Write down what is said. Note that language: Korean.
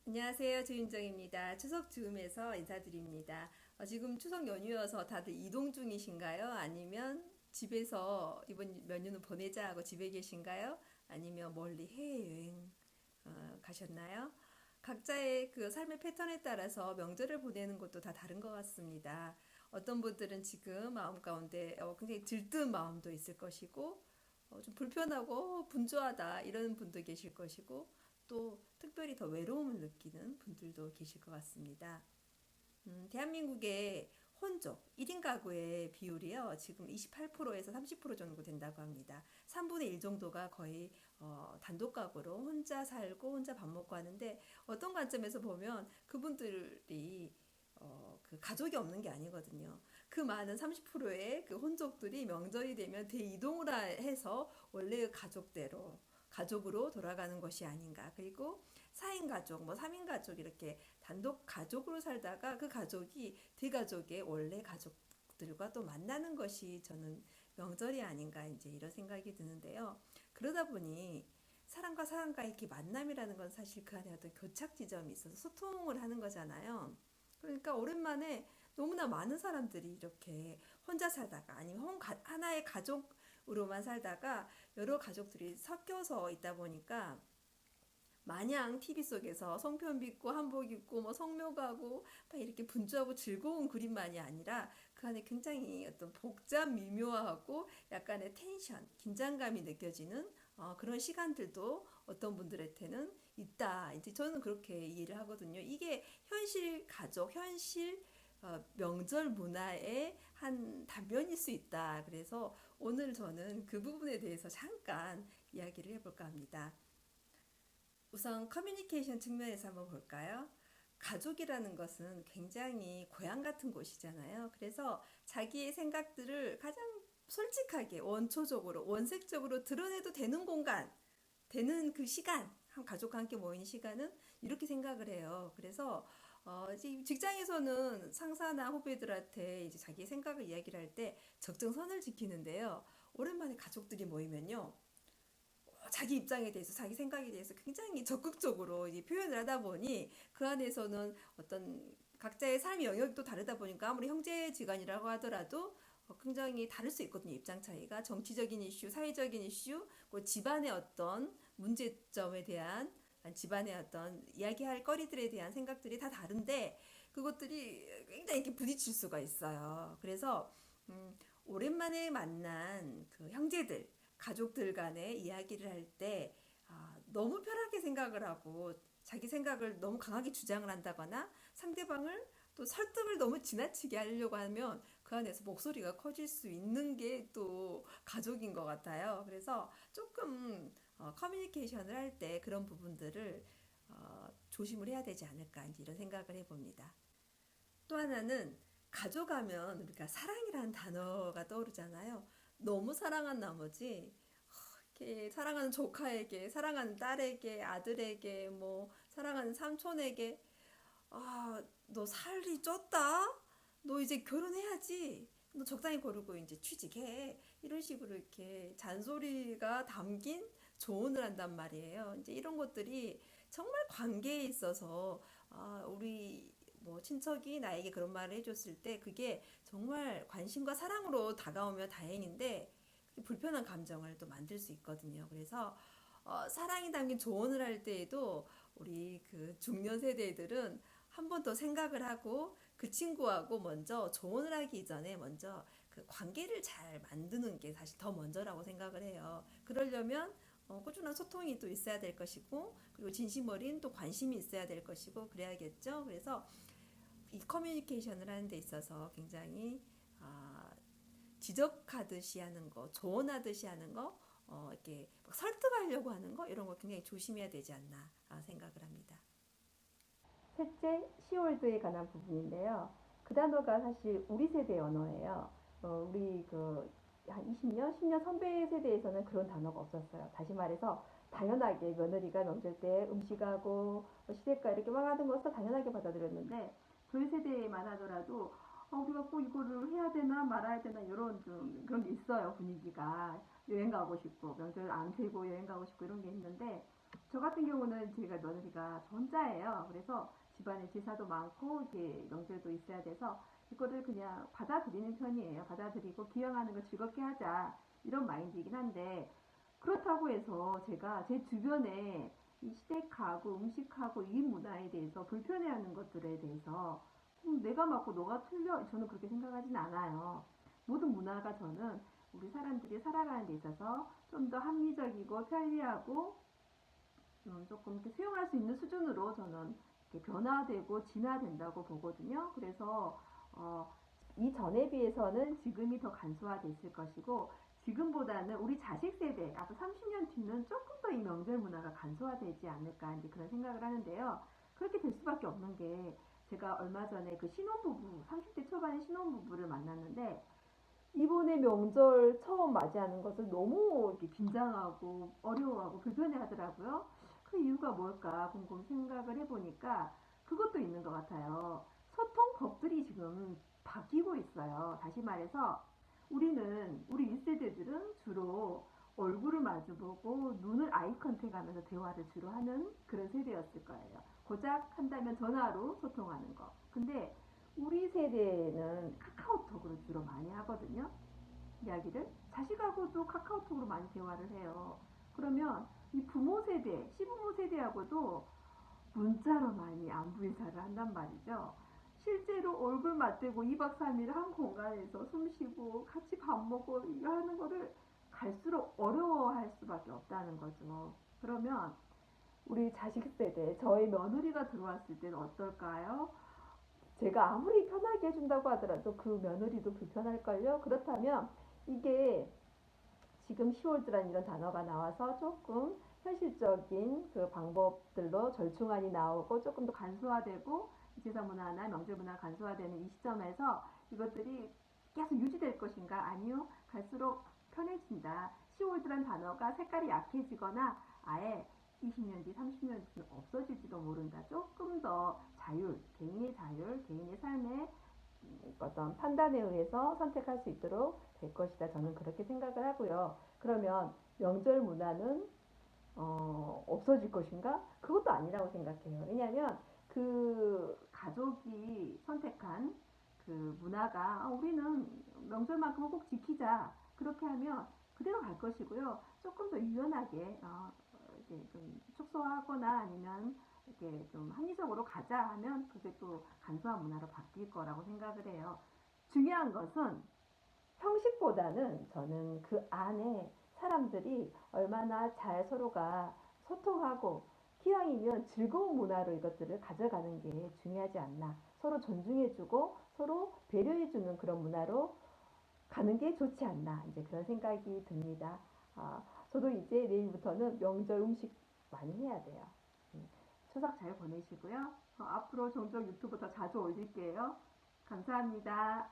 안녕하세요. 주인정입니다. 추석 즈음에서 인사드립니다. 지금 추석 연휴여서 다들 이동 중이신가요? 아니면 집에서 이번 연휴는 보내자 하고 집에 계신가요? 아니면 멀리 해외여행 가셨나요? 각자의 그 삶의 패턴에 따라서 명절을 보내는 것도 다 다른 것 같습니다. 어떤 분들은 지금 마음 가운데 굉장히 들뜬 마음도 있을 것이고, 좀 불편하고 분주하다 이런 분도 계실 것이고, 또 특별히 더 외로움을 느끼는 분들도 계실 것 같습니다. 대한민국의 혼족 1인 가구의 비율이요. 지금 28%에서 30% 정도 된다고 합니다. 3분의 1 정도가 거의 단독 가구로 혼자 살고 혼자 밥 먹고 하는데 어떤 관점에서 보면 그분들이 그 가족이 없는 게 아니거든요. 그 많은 30%의 그 혼족들이 명절이 되면 대이동을 해서 원래의 가족대로 가족으로 돌아가는 것이 아닌가. 그리고 4인 가족, 뭐 3인 가족 이렇게 단독 가족으로 살다가 그 가족이 대가족의 원래 가족들과 또 만나는 것이 저는 명절이 아닌가 이제 이런 생각이 드는데요. 그러다 보니 사람과 사람과 이렇게 만남이라는 건 사실 그 안에 어떤 교착 지점이 있어서 소통을 하는 거잖아요. 그러니까 오랜만에 너무나 많은 사람들이 이렇게 혼자 살다가 아니면 하나의 가족으로만 살다가 여러 가족들이 섞여서 있다 보니까 마냥 TV 속에서 송편 빚고 한복 입고 뭐 성묘 가고 막 이렇게 분주하고 즐거운 그림만이 아니라 그 안에 굉장히 어떤 복잡 미묘하고 약간의 텐션, 긴장감이 느껴지는 그런 시간들도 어떤 분들한테는 있다. 이제 저는 그렇게 이해를 하거든요. 이게 현실 가족, 현실 명절 문화의 한 단면일 수 있다. 그래서 오늘 저는 그 부분에 대해서 잠깐 이야기를 해볼까 합니다. 우선 커뮤니케이션 측면에서 한번 볼까요? 가족이라는 것은 굉장히 고향 같은 곳이잖아요. 그래서 자기의 생각들을 가장 솔직하게 원초적으로 원색적으로 드러내도 되는 공간, 되는 그 시간, 한 가족과 함께 모이는 시간은 이렇게 생각을 해요. 그래서 이제 직장에서는 상사나 후배들한테 이제 자기 생각을 이야기를 할 때 적정선을 지키는데요. 오랜만에 가족들이 모이면요. 자기 입장에 대해서 자기 생각에 대해서 굉장히 적극적으로 이제 표현을 하다 보니 그 안에서는 어떤 각자의 삶의 영역도 다르다 보니까 아무리 형제지간이라고 하더라도 굉장히 다를 수 있거든요. 입장 차이가 정치적인 이슈, 사회적인 이슈, 그 집안의 어떤 문제점에 대한 집안의 어떤 이야기할 거리들에 대한 생각들이 다 다른데 그것들이 굉장히 이렇게 부딪힐 수가 있어요. 그래서 오랜만에 만난 그 형제들, 가족들 간의 이야기를 할 때 너무 편하게 생각을 하고 자기 생각을 너무 강하게 주장을 한다거나 상대방을 또 설득을 너무 지나치게 하려고 하면 그 안에서 목소리가 커질 수 있는 게 또 가족인 것 같아요. 그래서 조금 커뮤니케이션을 할 때 그런 부분들을 조심을 해야 되지 않을까 이런 생각을 해봅니다. 또 하나는 가져가면 우리가 사랑이라는 단어가 떠오르잖아요. 너무 사랑한 나머지 이렇게 사랑하는 조카에게, 사랑하는 딸에게, 아들에게, 뭐 사랑하는 삼촌에게 너 살이 쪘다? 너 이제 결혼해야지. 너 적당히 거르고 이제 취직해. 이런 식으로 이렇게 잔소리가 담긴 조언을 한단 말이에요. 이제 이런 것들이 정말 관계에 있어서 우리 뭐 친척이 나에게 그런 말을 해줬을 때 그게 정말 관심과 사랑으로 다가오면 다행인데 불편한 감정을 또 만들 수 있거든요. 그래서 사랑이 담긴 조언을 할 때에도 우리 그 중년 세대들은 한 번 더 생각을 하고 그 친구하고 먼저 조언을 하기 전에 먼저 그 관계를 잘 만드는 게 사실 더 먼저라고 생각을 해요. 그러려면 꾸준한 소통이 또 있어야 될 것이고 그리고 진심 어린 또 관심이 있어야 될 것이고 그래야겠죠. 그래서 이 커뮤니케이션을 하는 데 있어서 굉장히 아, 지적하듯이 하는 거, 조언하듯이 하는 거, 이렇게 막 설득하려고 하는 거 이런 거 굉장히 조심해야 되지 않나 생각을 합니다. 셋째, 시월드에 관한 부분인데요. 그 단어가 사실 우리 세대 언어예요. 우리 그 한 20년, 10년 선배 세대에서는 그런 단어가 없었어요. 다시 말해서 당연하게 며느리가 명절 때 음식하고 시댁가 이렇게 막 하는 것을 당연하게 받아들였는데 저희 세대만 하더라도 우리가 꼭 이거를 해야 되나 말아야 되나 이런 좀 그런 게 있어요. 분위기가 여행 가고 싶고 명절 안 되고 여행 가고 싶고 이런 게 있는데 저 같은 경우는 제가 며느리가 저 혼자예요. 그래서 집안에 제사도 많고 이게 명절도 있어야 돼서 이거를 그냥 받아들이는 편이에요. 받아들이고 기영하는 거 즐겁게 하자 이런 마인드이긴 한데 그렇다고 해서 제가 제 주변에 이 시댁하고 음식하고 이 문화에 대해서 불편해하는 것들에 대해서 내가 맞고 너가 틀려 저는 그렇게 생각하진 않아요. 모든 문화가 저는 우리 사람들이 살아가는 데 있어서 좀 더 합리적이고 편리하고 조금 이렇게 수용할 수 있는 수준으로 저는 이렇게 변화되고 진화된다고 보거든요. 그래서 이전에 비해서는 지금이 더 간소화됐을 것이고 지금보다는 우리 자식 세대 앞으로 30년 뒤는 조금 더 이 명절 문화가 간소화되지 않을까 이제 그런 생각을 하는데요. 그렇게 될 수밖에 없는 게 제가 얼마 전에 그 신혼부부 30대 초반의 신혼부부를 만났는데 이번에 명절 처음 맞이하는 것을 너무 이렇게 긴장하고 어려워하고 불편해 하더라고요. 그 이유가 뭘까 곰곰 생각을 해보니까 그것도 있는 것 같아요. 소통법들이 지금 바뀌고 있어요. 다시 말해서 우리 1세대들은 주로 얼굴을 마주보고 눈을 아이 컨택하면서 대화를 주로 하는 그런 세대였을 거예요. 고작 한다면 전화로 소통하는 거. 근데 우리 세대는 카카오톡으로 주로 많이 하거든요. 이야기를 자식하고도 카카오톡으로 많이 대화를 해요. 그러면 이 부모 세대, 시부모 세대하고도 문자로 많이 안부 인사를 한단 말이죠. 실제로 얼굴 맞대고 2박 3일 한 공간에서 숨 쉬고 같이 밥 먹고 이거 하는 거를 갈수록 어려워할 수밖에 없다는 거죠. 그러면 우리 자식 세대, 저희 며느리가 들어왔을 때는 어떨까요? 제가 아무리 편하게 해준다고 하더라도 그 며느리도 불편할걸요? 그렇다면 이게 지금 10월드란 이런 단어가 나와서 조금 현실적인 그 방법들로 절충안이 나오고 조금 더 간소화되고 제사 문화나 명절 문화 간소화되는 이 시점에서 이것들이 계속 유지될 것인가? 아니요. 갈수록 편해진다. 10월드란 단어가 색깔이 약해지거나 아예 20년 뒤, 30년 뒤 없어질지도 모른다. 조금 더 자율, 개인의 자율, 개인의 삶의 어떤 판단에 의해서 선택할 수 있도록 될 것이다. 저는 그렇게 생각을 하고요. 그러면 명절 문화는 없어질 것인가? 그것도 아니라고 생각해요. 왜냐하면 그 가족이 선택한 그 문화가 우리는 명절만큼은 꼭 지키자. 그렇게 하면 그대로 갈 것이고요. 조금 더 유연하게 이제 좀 축소하거나 아니면 이렇게 좀 합리적으로 가자 하면 그게 또 간소한 문화로 바뀔 거라고 생각을 해요. 중요한 것은 형식보다는 저는 그 안에 사람들이 얼마나 잘 서로가 소통하고 기왕이면 즐거운 문화로 이것들을 가져가는 게 중요하지 않나. 서로 존중해주고 서로 배려해주는 그런 문화로 가는 게 좋지 않나. 이제 그런 생각이 듭니다. 저도 이제 내일부터는 명절 음식 많이 해야 돼요. 추석 잘 보내시고요. 앞으로 종종 유튜브 더 자주 올릴게요. 감사합니다.